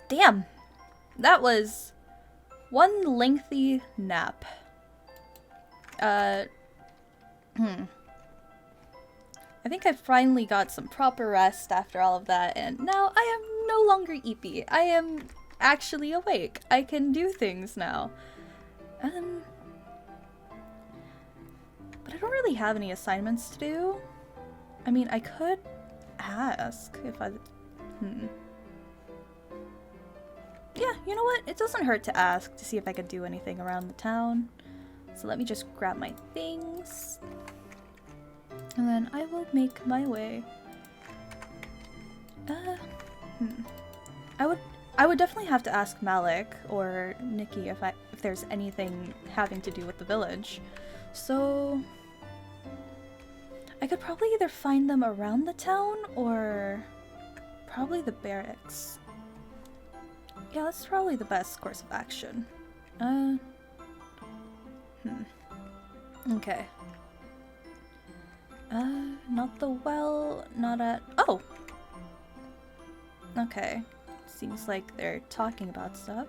Damn! That was one lengthy nap. I think I finally got some proper rest after all of that, and now I am no longer eepy. I am actually awake. I can do things now. But I don't really have any assignments to do. I mean, I could ask if I... Yeah, you know what? It doesn't hurt to ask to see if I could do anything around the town. So let me just grab my things. And then I will make my way. I would definitely have to ask Malik or Nikki if there's anything having to do with the village. So I could probably either find them around the town or probably the barracks. Yeah, that's probably the best course of action. Okay. Not the well, not at... Oh! Okay. Seems like they're talking about stuff.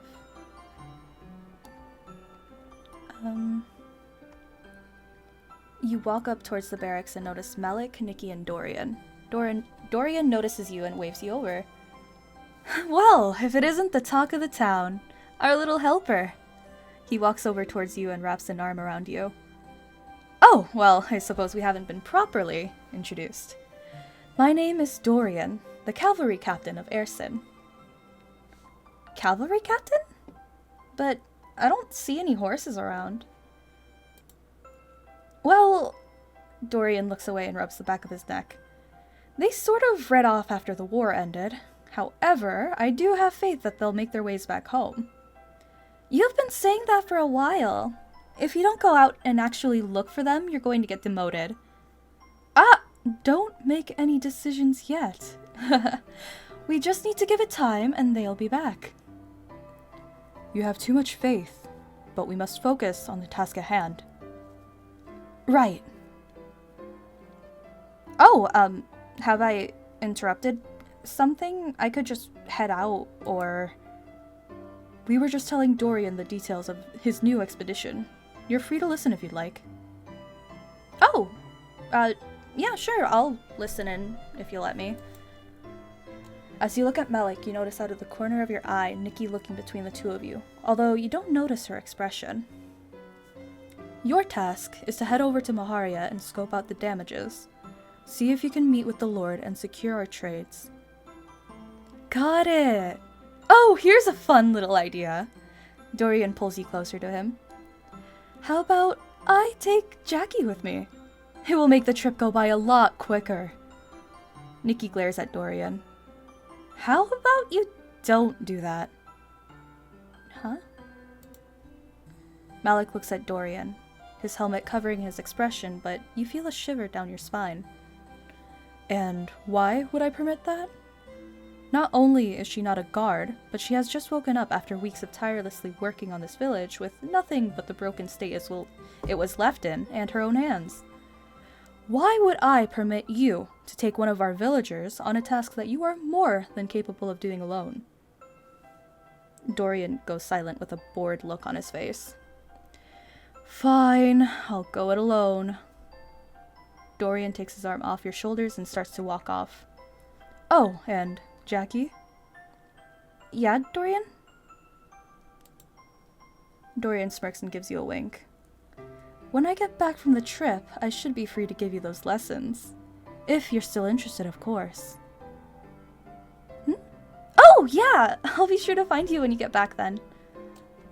You walk up towards the barracks and notice Malik, Nikki, and Dorian. Dorian notices you and waves you over. Well, if it isn't the talk of the town, our little helper. He walks over towards you and wraps an arm around you. Oh, well, I suppose we haven't been properly introduced. My name is Dorian, the cavalry captain of Ersin. Cavalry captain? But I don't see any horses around. Well, Dorian looks away and rubs the back of his neck. They sort of read off after the war ended. However, I do have faith that they'll make their ways back home. You've been saying that for a while. If you don't go out and actually look for them, you're going to get demoted. Ah, don't make any decisions yet. We just need to give it time and they'll be back. You have too much faith, but we must focus on the task at hand. Right. Oh, have I interrupted something? I could just head out, or... We were just telling Dorian the details of his new expedition. You're free to listen if you'd like. Oh! Yeah, sure, I'll listen in if you let me. As you look at Malik, you notice out of the corner of your eye Nikki looking between the two of you, although you don't notice her expression. Your task is to head over to Maharia and scope out the damages. See if you can meet with the Lord and secure our trades. Got it! Oh, here's a fun little idea. Dorian pulls you closer to him. How about I take Jacky with me? It will make the trip go by a lot quicker. Nikki glares at Dorian. How about you don't do that? Huh? Malik looks at Dorian, his helmet covering his expression, but you feel a shiver down your spine. And why would I permit that? Not only is she not a guard, but she has just woken up after weeks of tirelessly working on this village with nothing but the broken state it was left in and her own hands. Why would I permit you to take one of our villagers on a task that you are more than capable of doing alone? Dorian goes silent with a bored look on his face. Fine, I'll go it alone. Dorian takes his arm off your shoulders and starts to walk off. Oh, and Jacky? Yeah, Dorian? Dorian smirks and gives you a wink. When I get back from the trip, I should be free to give you those lessons. If you're still interested, of course. Oh, yeah! I'll be sure to find you when you get back then.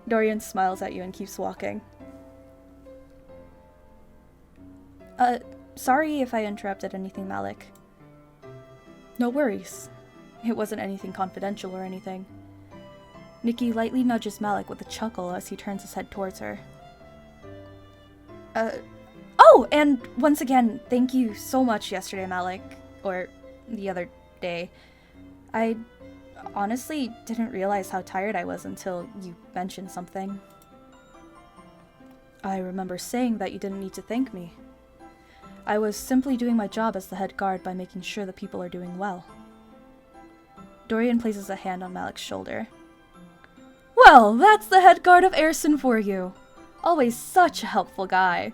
Dorian smiles at you and keeps walking. Sorry if I interrupted anything, Malik. No worries. It wasn't anything confidential or anything. Nikki lightly nudges Malik with a chuckle as he turns his head towards her. Oh, and once again, thank you so much yesterday, Malik. Or the other day. I honestly didn't realize how tired I was until you mentioned something. I remember saying that you didn't need to thank me. I was simply doing my job as the head guard by making sure the people are doing well. Dorian places a hand on Malik's shoulder. Well, that's the head guard of Airson for you. Always such a helpful guy.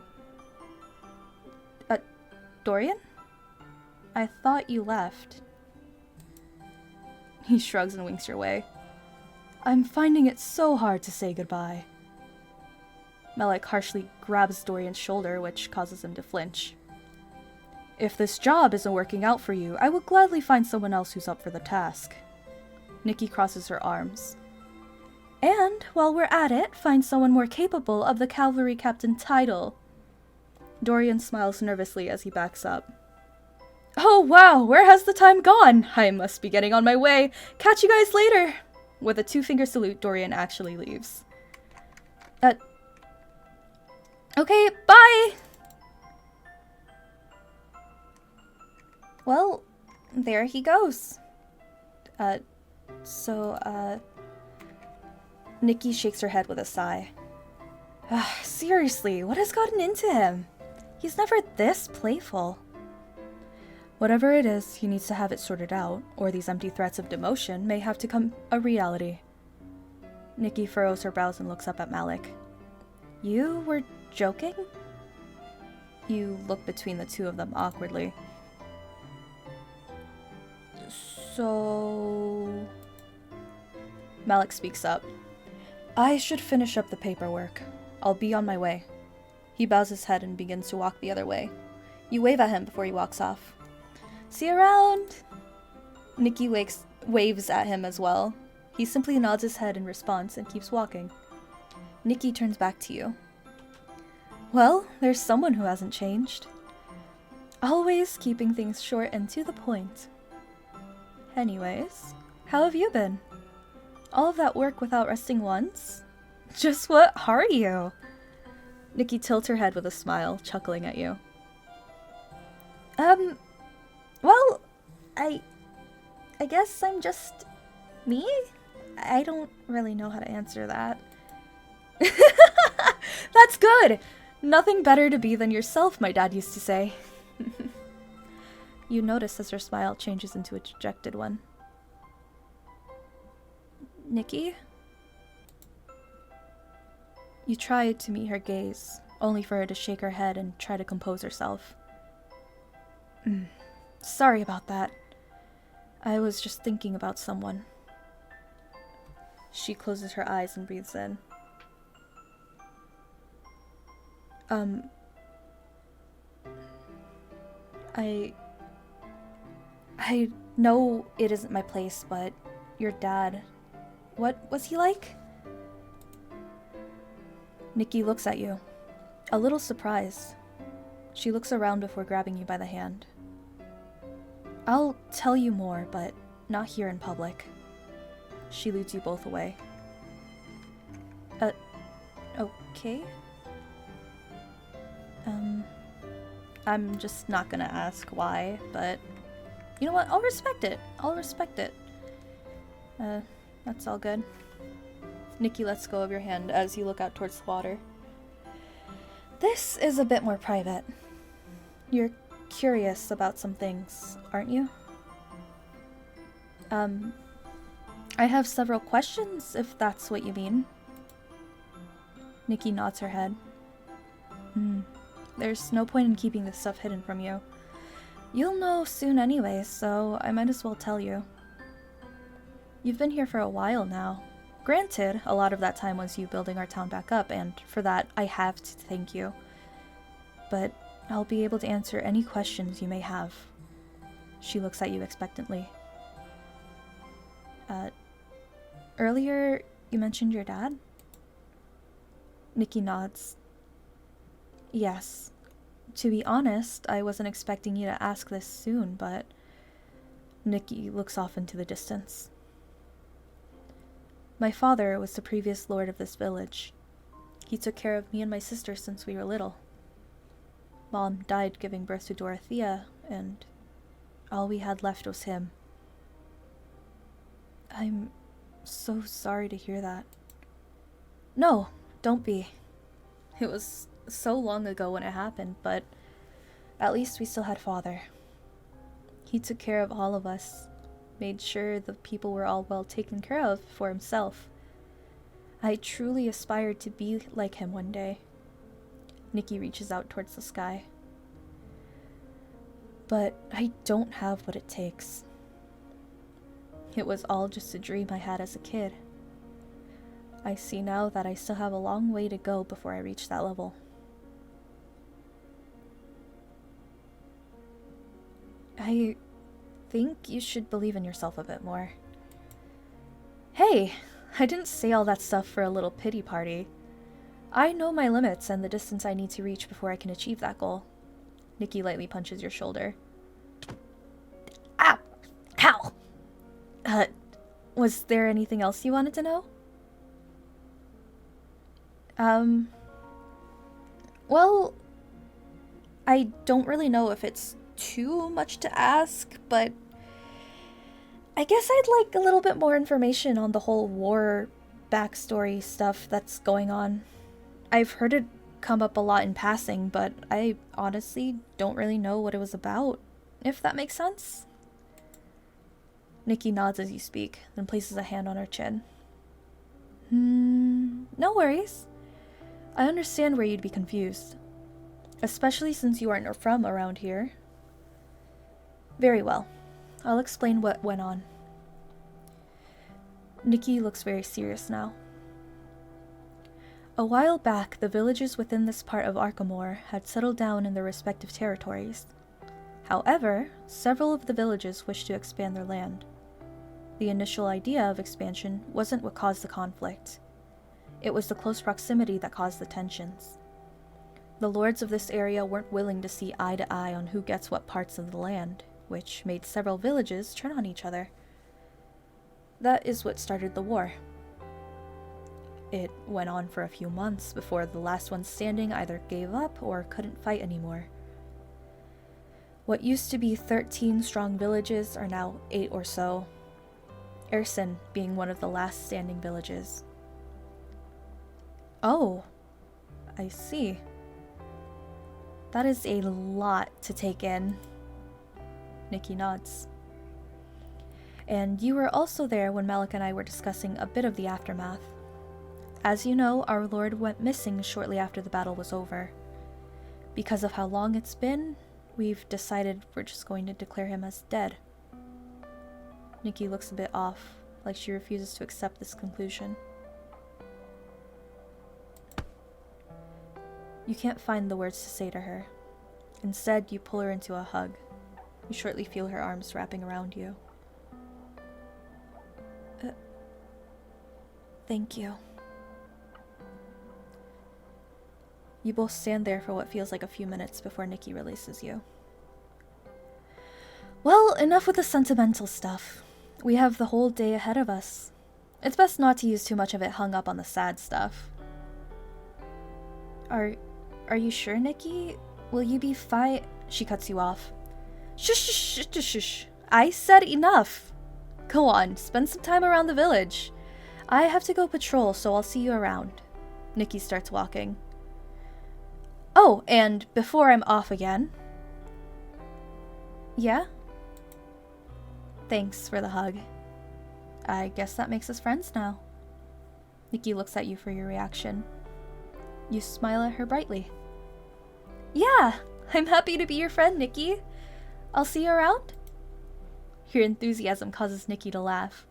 Dorian? I thought you left. He shrugs and winks your way. I'm finding it so hard to say goodbye. Malik harshly grabs Dorian's shoulder, which causes him to flinch. If this job isn't working out for you, I will gladly find someone else who's up for the task. Nikki crosses her arms. And, while we're at it, find someone more capable of the Cavalry Captain title. Dorian smiles nervously as he backs up. Oh wow, where has the time gone? I must be getting on my way. Catch you guys later! With a two-finger salute, Dorian actually leaves. Okay, bye! Well, there he goes. Nikki shakes her head with a sigh. Seriously, what has gotten into him? He's never this playful. Whatever it is, he needs to have it sorted out, or these empty threats of demotion may have to become a reality. Nikki furrows her brows and looks up at Malik. You were joking? You look between the two of them awkwardly. So... Malik speaks up. I should finish up the paperwork. I'll be on my way. He bows his head and begins to walk the other way. You wave at him before he walks off. See you around! Nikki waves at him as well. He simply nods his head in response and keeps walking. Nikki turns back to you. Well, there's someone who hasn't changed. Always keeping things short and to the point. Anyways, how have you been? All of that work without resting once? Just what are you? Nikki tilts her head with a smile, chuckling at you. Well, I guess I'm just me? I don't really know how to answer that. That's good! Nothing better to be than yourself, my dad used to say. You notice as her smile changes into a dejected one. Nikki? You try to meet her gaze, only for her to shake her head and try to compose herself. Sorry about that. I was just thinking about someone. She closes her eyes and breathes in. I know it isn't my place, but your dad, what was he like? Nikki looks at you, a little surprised. She looks around before grabbing you by the hand. I'll tell you more, but not here in public. She leads you both away. Okay? I'm just not gonna ask why, but you know what? I'll respect it. That's all good. Nikki lets go of your hand as you look out towards the water. This is a bit more private. You're curious about some things, aren't you? I have several questions, if that's what you mean. Nikki nods her head. There's no point in keeping this stuff hidden from you. You'll know soon anyway, so I might as well tell you. You've been here for a while now. Granted, a lot of that time was you building our town back up, and for that, I have to thank you. But I'll be able to answer any questions you may have. She looks at you expectantly. Earlier, you mentioned your dad? Nikki nods. Yes. To be honest, I wasn't expecting you to ask this soon, but... Nikki looks off into the distance. My father was the previous lord of this village. He took care of me and my sister since we were little. Mom died giving birth to Dorothea, and all we had left was him. I'm so sorry to hear that. No, don't be. It was so long ago when it happened, but at least we still had Father. He took care of all of us, made sure the people were all well taken care of for himself. I truly aspired to be like him one day. Nikki reaches out towards the sky. But I don't have what it takes. It was all just a dream I had as a kid. I see now that I still have a long way to go before I reach that level. I think you should believe in yourself a bit more. Hey, I didn't say all that stuff for a little pity party. I know my limits and the distance I need to reach before I can achieve that goal. Nikki lightly punches your shoulder. Ow! Ow! Was there anything else you wanted to know? Well, I don't really know if it's too much to ask, but I guess I'd like a little bit more information on the whole war backstory stuff that's going on. I've heard it come up a lot in passing, but I honestly don't really know what it was about, if that makes sense. Nikki nods as you speak, then places a hand on her chin. No worries. I understand where you'd be confused, especially since you aren't from around here. Very well. I'll explain what went on. Nikki looks very serious now. A while back, the villages within this part of Arkamore had settled down in their respective territories. However, several of the villages wished to expand their land. The initial idea of expansion wasn't what caused the conflict. It was the close proximity that caused the tensions. The lords of this area weren't willing to see eye to eye on who gets what parts of the land, which made several villages turn on each other. That is what started the war. It went on for a few months before the last one standing either gave up or couldn't fight anymore. What used to be 13 strong villages are now 8 or so, Ersin being one of the last standing villages. Oh, I see. That is a lot to take in. Nikki nods. And you were also there when Malik and I were discussing a bit of the aftermath. As you know, our lord went missing shortly after the battle was over. Because of how long it's been, we've decided we're just going to declare him as dead. Nikki looks a bit off, like she refuses to accept this conclusion. You can't find the words to say to her. Instead, you pull her into a hug. You shortly feel her arms wrapping around you. Thank you. You both stand there for what feels like a few minutes before Nikki releases you. Well, enough with the sentimental stuff. We have the whole day ahead of us. It's best not to use too much of it hung up on the sad stuff. Are you sure, Nikki? Will you be fine? She cuts you off. Shush, shush, shush, shush. I said enough. Go on, spend some time around the village. I have to go patrol, so I'll see you around. Nikki starts walking. Oh, and before I'm off again... Yeah? Thanks for the hug. I guess that makes us friends now. Nikki looks at you for your reaction. You smile at her brightly. Yeah, I'm happy to be your friend, Nikki. I'll see you around. Your enthusiasm causes Nikki to laugh.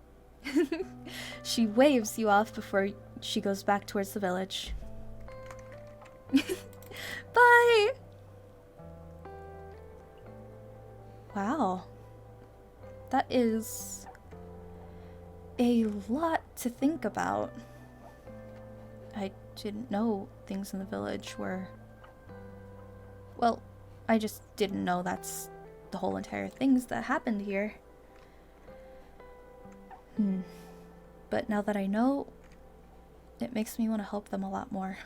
She waves you off before she goes back towards the village. Bye! Wow. That is a lot to think about. I didn't know things in the village were... Well, I just didn't know that's the whole entire things that happened here. But now that I know, it makes me want to help them a lot more.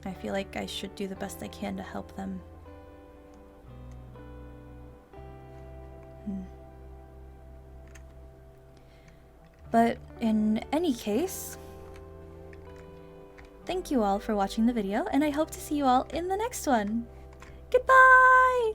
I feel like I should do the best I can to help them. But in any case, thank you all for watching the video, and I hope to see you all in the next one. Goodbye!